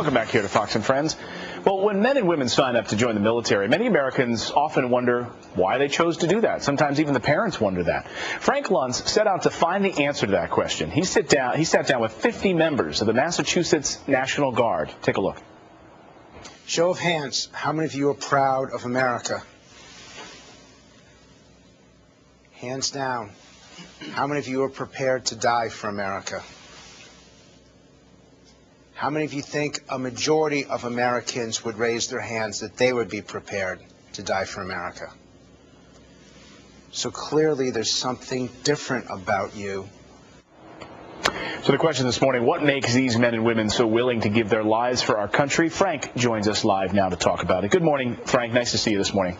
Welcome back here to Fox and Friends. Well, when men and women sign up to join the military, many Americans often wonder why they chose to do that. Sometimes even the parents wonder that. Frank Luntz set out to find the answer to that question. He sat down with 50 members of the Massachusetts National Guard. Take a look. Show of hands, how many of you are proud of America? Hands down. How many of you are prepared to die for America? How many of you think a majority of Americans would raise their hands that they would be prepared to die for America? So clearly there's something different about you. So the question this morning, what makes these men and women so willing to give their lives for our country? Frank joins us live now to talk about it. Good morning, Frank. Nice to see you this morning.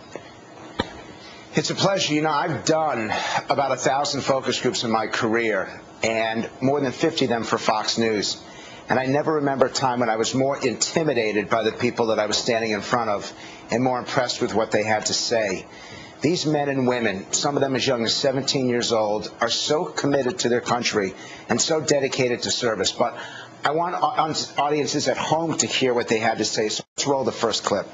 It's a pleasure. You know, I've done about 1,000 focus groups in my career, and more than 50 of them for Fox News. And I never remember a time when I was more intimidated by the people that I was standing in front of and more impressed with what they had to say. These men and women, some of them as young as 17 years old, are so committed to their country and so dedicated to service. But I want audiences at home to hear what they had to say, so let's roll the first clip.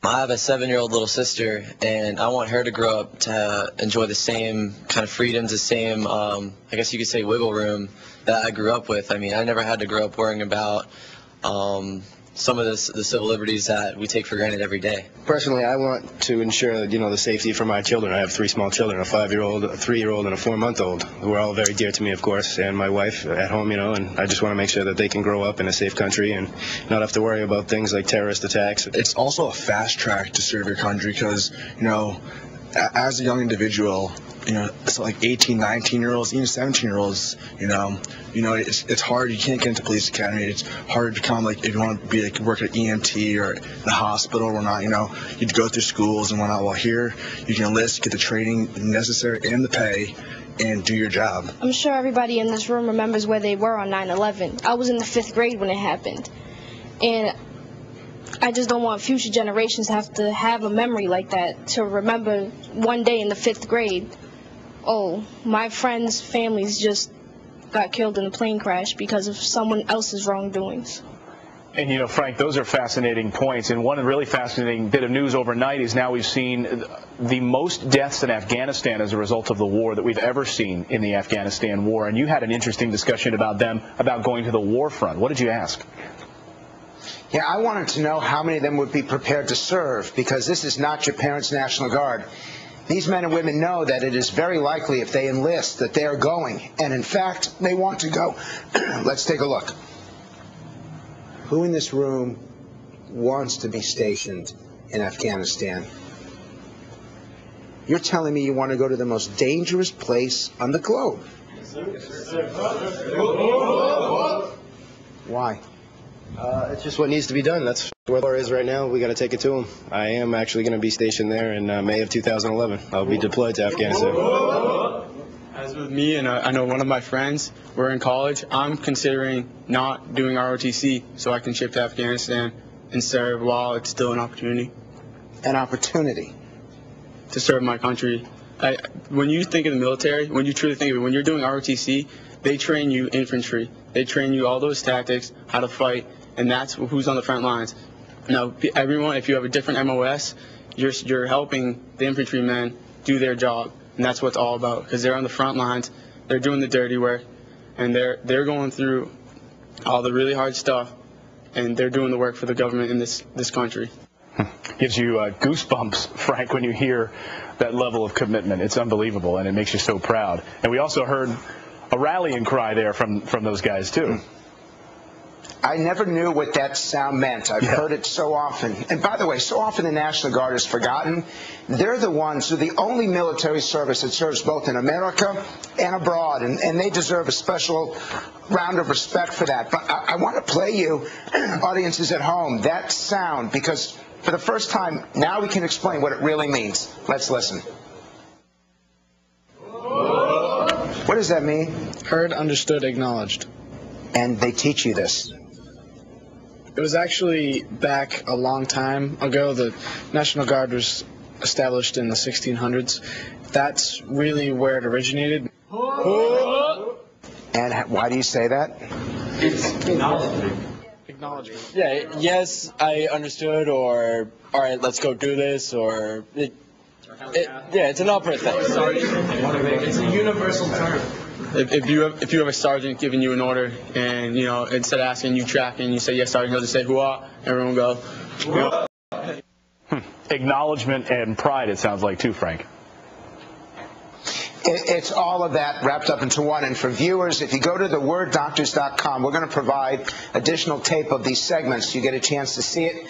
I have a 7-year-old little sister, and I want her to grow up to enjoy the same kind of freedoms, the same, I guess you could say, wiggle room that I grew up with. I mean, I never had to grow up worrying about some of the civil liberties that we take for granted every day. Personally, I want to ensure, the safety for my children. I have 3 small children, a 5-year-old, a 3-year-old, and a 4-month-old, who are all very dear to me, of course, and my wife at home, and I just want to make sure that they can grow up in a safe country and not have to worry about things like terrorist attacks. It's also a fast track to serve your country because, as a young individual, it's like 18, 19-year-olds, even 17-year-olds, it's hard. You can't get into police academy. It's hard to become, if you want to be, work at EMT or the hospital or whatnot, you'd go through schools and whatnot. Well, here, you can enlist, get the training necessary and the pay, and do your job. I'm sure everybody in this room remembers where they were on 9/11. I was in the 5th grade when it happened. And I just don't want future generations to have a memory like that, to remember one day in the 5th grade, oh, my friend's families just got killed in a plane crash because of someone else's wrongdoings. And, Frank, those are fascinating points. And one really fascinating bit of news overnight is now we've seen the most deaths in Afghanistan as a result of the war that we've ever seen in the Afghanistan war. And you had an interesting discussion about going to the war front. What did you ask? Yeah, I wanted to know how many of them would be prepared to serve, because this is not your parents' National Guard. These men and women know that it is very likely if they enlist that they are going, and in fact, they want to go. Let's take a look. Who in this room wants to be stationed in Afghanistan? You're telling me you want to go to the most dangerous place on the globe? Yes, sir. Why? It's just what needs to be done. That's where the war is right now. We got to take it to them. I am actually going to be stationed there in May of 2011. I'll be deployed to Afghanistan. As with me and I know one of my friends, we're in college. I'm considering not doing ROTC so I can ship to Afghanistan and serve while it's still an opportunity. An opportunity? To serve my country. When you think of the military, when you truly think of it, when you're doing ROTC, they train you infantry. They train you all those tactics, how to fight, and that's who's on the front lines. Now, everyone, if you have a different MOS, you're helping the infantrymen do their job, and that's what it's all about, because they're on the front lines, they're doing the dirty work, and they're going through all the really hard stuff, and they're doing the work for the government in this country. Gives you goosebumps, Frank, when you hear that level of commitment. It's unbelievable, and it makes you so proud. And we also heard a rallying cry there from those guys, too. I never knew what that sound meant. I've heard it so often. And by the way, so often the National Guard is forgotten. They're the only military service that serves both in America and abroad, and they deserve a special round of respect for that. But I want to play you, audiences at home, that sound, because for the first time, now we can explain what it really means. Let's listen. What does that mean? Heard, understood, acknowledged. And they teach you this? It was actually back a long time ago. The National Guard was established in the 1600s. That's really where it originated. And why do you say that? It's acknowledgement. Acknowledgement. Yeah, yes, I understood, or all right, let's go do this, or yeah, it's an upper thing. It's a universal term. If you have a sergeant giving you an order, and instead of asking you tracking, you say yes, sergeant, he'll just say hoo-ah, everyone will go. Hoo-ah. Acknowledgement and pride, it sounds like, too, Frank. It's all of that wrapped up into one. And for viewers, if you go to theworddoctors.com, we're going to provide additional tape of these segments so you get a chance to see it.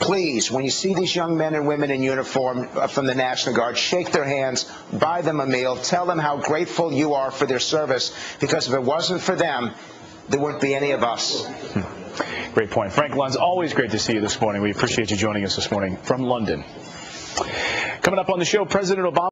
Please, when you see these young men and women in uniform from the National Guard, shake their hands, buy them a meal, tell them how grateful you are for their service, because if it wasn't for them, there wouldn't be any of us. Great point. Frank Luntz, always great to see you this morning. We appreciate you joining us this morning from London. Coming up on the show, President Obama